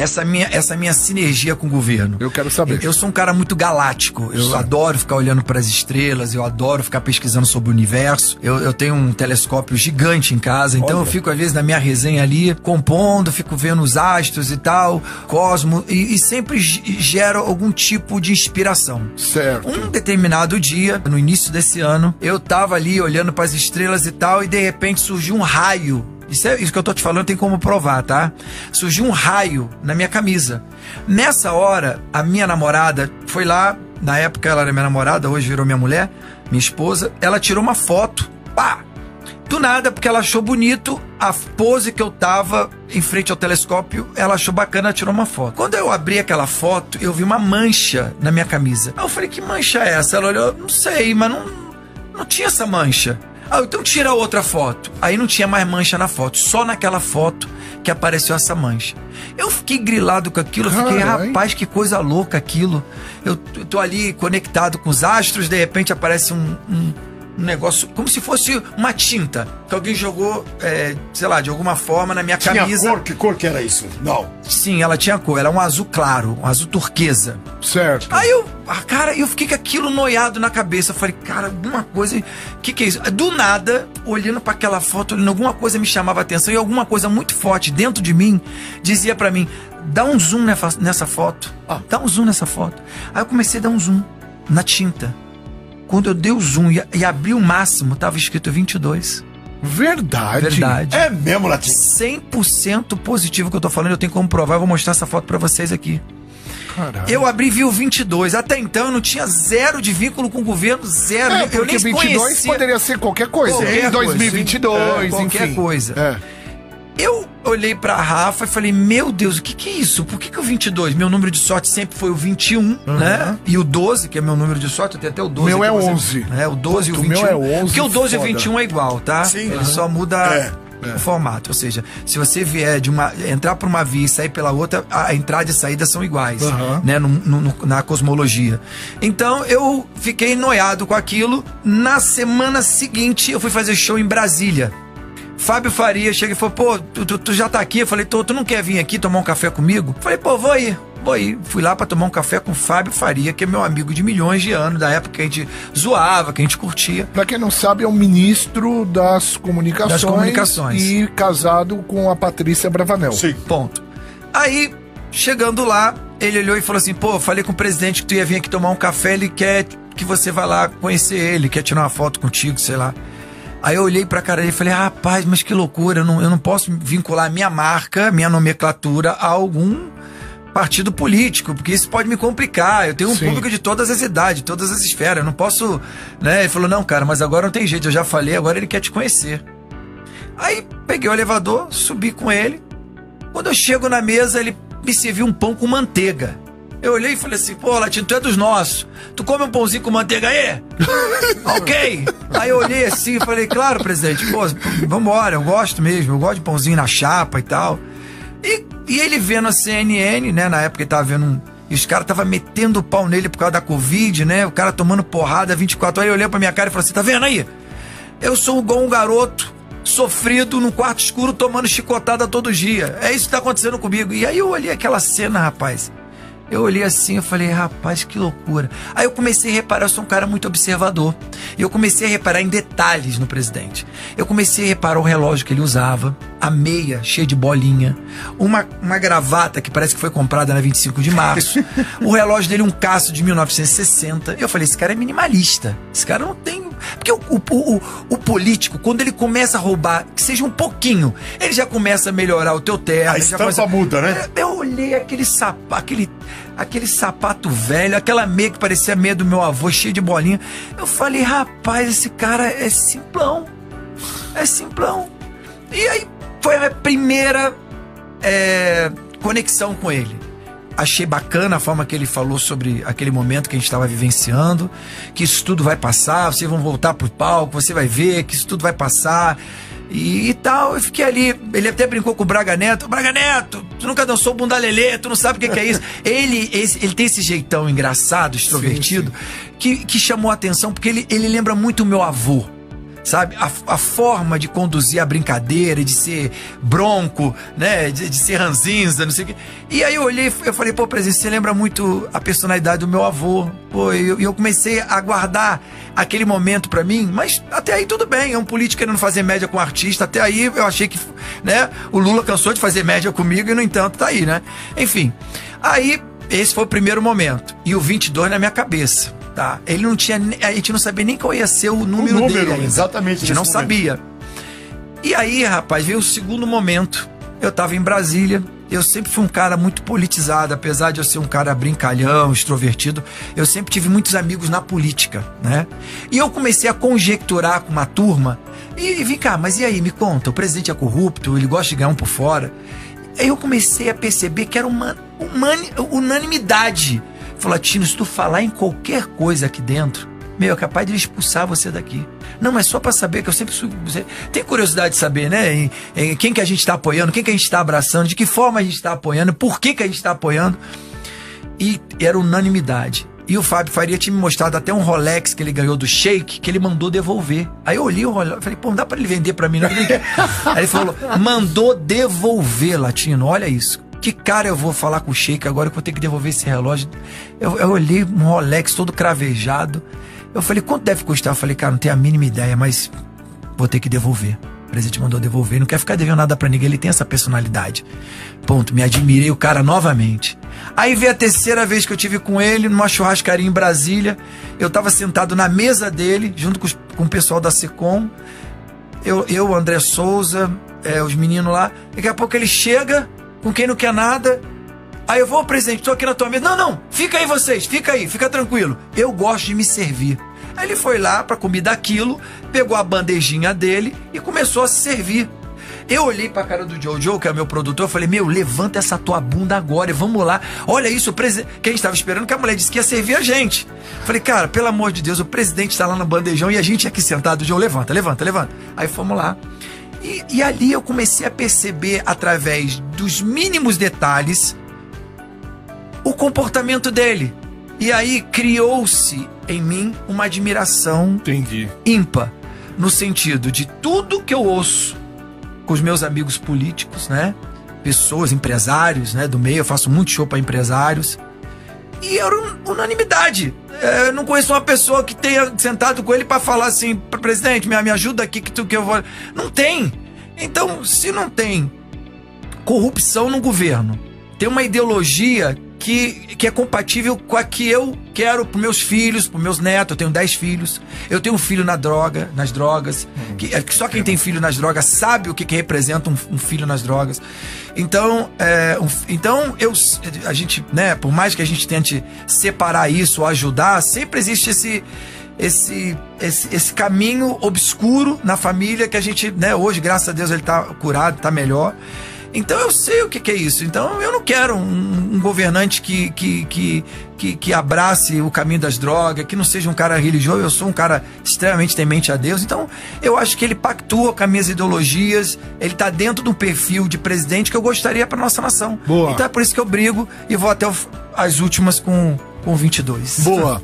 essa minha sinergia com o governo. Eu quero saber. Eu sou um cara muito galáctico. Eu adoro ficar olhando para as estrelas, eu adoro ficar pesquisando sobre o universo. Eu tenho um telescópio gigante em casa, então eu fico, às vezes, na minha resenha ali, compondo, fico vendo os astros e tal, cosmos, e sempre gero algum tipo de inspiração. Certo. Um determinado dia, no início desse ano, eu tava ali olhando para as estrelas e tal, e de repente surgiu um raio. Isso que eu tô te falando tem como provar, tá? Surgiu um raio na minha camisa. Nessa hora, a minha namorada foi lá, na época ela era minha namorada, hoje virou minha mulher, minha esposa, ela tirou uma foto, pá! Do nada, porque ela achou bonito a pose que eu tava em frente ao telescópio, ela achou bacana, ela tirou uma foto. Quando eu abri aquela foto, eu vi uma mancha na minha camisa. Aí eu falei, que mancha é essa? Ela olhou, não sei, mas não tinha essa mancha. Ah, então tira outra foto. Aí não tinha mais mancha na foto, só naquela foto que apareceu essa mancha. Eu fiquei grilado com aquilo, eu fiquei, rapaz, que coisa louca aquilo. Eu tô ali conectado com os astros, de repente aparece um negócio, como se fosse uma tinta que alguém jogou, sei lá, de alguma forma na minha camisa. Tinha cor? Que cor que era isso? Não. Sim, ela tinha cor, era um azul claro, um azul turquesa. Certo. Aí eu fiquei com aquilo noiado na cabeça. Eu falei, cara, alguma coisa, que é isso? Do nada, olhando para aquela foto, alguma coisa me chamava a atenção e alguma coisa muito forte dentro de mim dizia para mim, dá um zoom nessa foto. Dá um zoom nessa foto. Aí eu comecei a dar um zoom na tinta. Quando eu dei o zoom e abri o máximo, tava escrito 22. Verdade. É mesmo, Latim? 100% positivo que eu tô falando, eu tenho como provar, eu vou mostrar essa foto pra vocês aqui. Caralho. Eu abri e vi o 22. Até então eu não tinha zero de vínculo com o governo, zero. Eu nem 22 conhecia. Poderia ser qualquer coisa. Em 2022, qualquer enfim. coisa. Eu olhei pra Rafa e falei, meu Deus, o que é isso? Por que o 22? Meu número de sorte sempre foi o 21, né? E o 12, que é meu número de sorte, eu tenho até o 12. Meu é você... 11. O 12 e o 21. Meu é 11. Porque o 12 e o 21 é igual, tá? Sim. Ele só muda o formato. Ou seja, se você vier entrar por uma via e sair pela outra, a entrada e saída são iguais, né? Na cosmologia. Então, eu fiquei noiado com aquilo. Na semana seguinte, eu fui fazer show em Brasília. Fábio Faria chega e falou, pô, tu já tá aqui? Eu falei, tu não quer vir aqui tomar um café comigo? Eu falei, pô, vou ir. Fui lá pra tomar um café com o Fábio Faria, que é meu amigo de milhões de anos, da época que a gente zoava, que a gente curtia. Pra quem não sabe, é o ministro das comunicações. E casado com a Patrícia Bravanel. Sim. Ponto. Aí, chegando lá, ele olhou e falou assim, pô, falei com o presidente que tu ia vir aqui tomar um café, ele quer que você vá lá conhecer ele, quer tirar uma foto contigo, sei lá. Aí eu olhei pra cara dele e falei, rapaz, mas que loucura, eu não posso vincular minha marca, minha nomenclatura a algum partido político, porque isso pode me complicar. Eu tenho um público de todas as idades, todas as esferas, eu não posso, né? Ele falou, não, cara, mas agora não tem jeito, eu já falei, agora ele quer te conhecer. Aí peguei o elevador, subi com ele. Quando eu chego na mesa, ele me serviu um pão com manteiga. Eu olhei e falei assim, pô, Latino, tu é dos nossos. Tu come um pãozinho com manteiga aí? Ok. Aí eu olhei assim e falei, claro, presidente, pô, vambora, eu gosto mesmo, eu gosto de pãozinho na chapa e tal. E ele vendo a CNN, né, na época ele tava vendo e os caras estavam metendo o pau nele por causa da Covid, né, o cara tomando porrada 24 horas. Ele olhou pra minha cara e falou assim, tá vendo aí? Eu sou igual um garoto sofrido num quarto escuro tomando chicotada todo dia. É isso que tá acontecendo comigo. E aí eu olhei aquela cena, rapaz. Eu olhei assim, eu falei, rapaz, que loucura. Aí eu comecei a reparar, eu sou um cara muito observador. E eu comecei a reparar em detalhes no presidente. Eu comecei a reparar o relógio que ele usava, a meia cheia de bolinha, uma gravata que parece que foi comprada na 25 de março, o relógio dele, um Casio de 1960. Eu falei, esse cara é minimalista. Esse cara não tem... Porque o político, quando ele começa a roubar, que seja um pouquinho, ele já começa a melhorar o teu terno. A estampa muda, né? Eu olhei aquele sapato velho, aquela meia que parecia a meia do meu avô, cheia de bolinha. Eu falei, rapaz, esse cara é simplão. É simplão. E aí foi a primeira conexão com ele. Achei bacana a forma que ele falou sobre aquele momento que a gente estava vivenciando, que isso tudo vai passar, vocês vão voltar pro palco, você vai ver que isso tudo vai passar e tal. Eu fiquei ali, ele até brincou com o Braga Neto. Braga Neto, tu nunca dançou bunda lelê, tu não sabe o que é isso. Ele tem esse jeitão engraçado, extrovertido, que chamou a atenção, porque ele lembra muito o meu avô. sabe? A forma de conduzir a brincadeira, de ser bronco, né? De ser ranzinza, não sei o quê. E aí eu olhei, eu falei, pô, presidente, você lembra muito a personalidade do meu avô. Pô, e eu comecei a guardar aquele momento pra mim, mas até aí tudo bem, é um político querendo fazer média com um artista, até aí eu achei que, né? O Lula cansou de fazer média comigo e, no entanto, tá aí, né? Enfim, aí esse foi o primeiro momento. E o 22 na minha cabeça. Tá. Ele não tinha, a gente não sabia nem qual ia ser o número dele ainda. Exatamente. A gente não sabia. E aí, rapaz, veio o segundo momento. Eu tava em Brasília. Eu sempre fui um cara muito politizado, apesar de eu ser um cara brincalhão, extrovertido. Eu sempre tive muitos amigos na política, né? E eu comecei a conjecturar com uma turma. E vem cá, mas e aí, me conta, o presidente é corrupto, ele gosta de ganhar um por fora. Aí eu comecei a perceber que era uma unanimidade. Falou, Tino, se tu falar em qualquer coisa aqui dentro, meu, é capaz de ele expulsar você daqui. Não, mas só pra saber que eu sempre... Tem curiosidade de saber, né? Em quem que a gente tá apoiando, quem que a gente tá abraçando, de que forma a gente tá apoiando, por que que a gente tá apoiando. E era unanimidade. E o Fábio Faria tinha me mostrado até um Rolex que ele ganhou do Sheik, que ele mandou devolver. Aí eu olhei o Rolex, falei, pô, não dá pra ele vender pra mim, não. Aí ele falou, mandou devolver, Latino, olha isso. Que cara eu vou falar com o Sheik agora que eu vou ter que devolver esse relógio? Eu olhei um Rolex todo cravejado. Eu falei, quanto deve custar? Eu falei, cara, não tenho a mínima ideia, mas vou ter que devolver. O presidente mandou devolver, não quer ficar devendo nada pra ninguém, ele tem essa personalidade. Ponto, me admirei o cara novamente. Aí veio a terceira vez que eu tive com ele, numa churrascaria em Brasília. Eu tava sentado na mesa dele, junto com o pessoal da SECOM. Eu André Souza, os meninos lá. Daqui a pouco ele chega... com quem não quer nada. Aí eu vou, presidente, tô aqui na tua mesa. Não, fica aí vocês, fica tranquilo. Eu gosto de me servir. Aí ele foi lá pra comer daquilo, pegou a bandejinha dele e começou a se servir. Eu olhei pra cara do Jojo, que é meu produtor, eu falei, meu, levanta essa tua bunda agora e vamos lá. Olha isso, o presidente... Que a gente tava esperando que a mulher disse que ia servir a gente. Falei, cara, pelo amor de Deus, o presidente tá lá no bandejão e a gente aqui sentado. Joe, levanta. Aí fomos lá. E ali eu comecei a perceber, através dos mínimos detalhes, o comportamento dele. E aí criou-se em mim uma admiração ímpar, no sentido de tudo que eu ouço com os meus amigos políticos, né? Pessoas, empresários, né? Do meio, eu faço muito show para empresários. E era unanimidade. Eu não conheço uma pessoa que tenha sentado com ele para falar assim, presidente, me ajuda aqui que eu vou... Não tem. Então, se não tem corrupção no governo, tem uma ideologia que é compatível com a que eu quero para meus filhos, para meus netos. Eu tenho 10 filhos. Eu tenho um filho nas drogas. Que só quem tem filho nas drogas sabe o que representa um filho nas drogas. Então, a gente, né, por mais que a gente tente separar isso ou ajudar, sempre existe esse caminho obscuro na família que a gente, né, hoje, graças a Deus, ele tá curado, tá melhor. Então eu sei o que é isso. Então eu não quero um governante que abrace o caminho das drogas, que não seja um cara religioso. Eu sou um cara extremamente temente a Deus. Então eu acho que ele pactua com as minhas ideologias. Ele tá dentro do perfil de presidente que eu gostaria para nossa nação. Boa. Então é por isso que eu brigo e vou até as últimas com 22. Boa.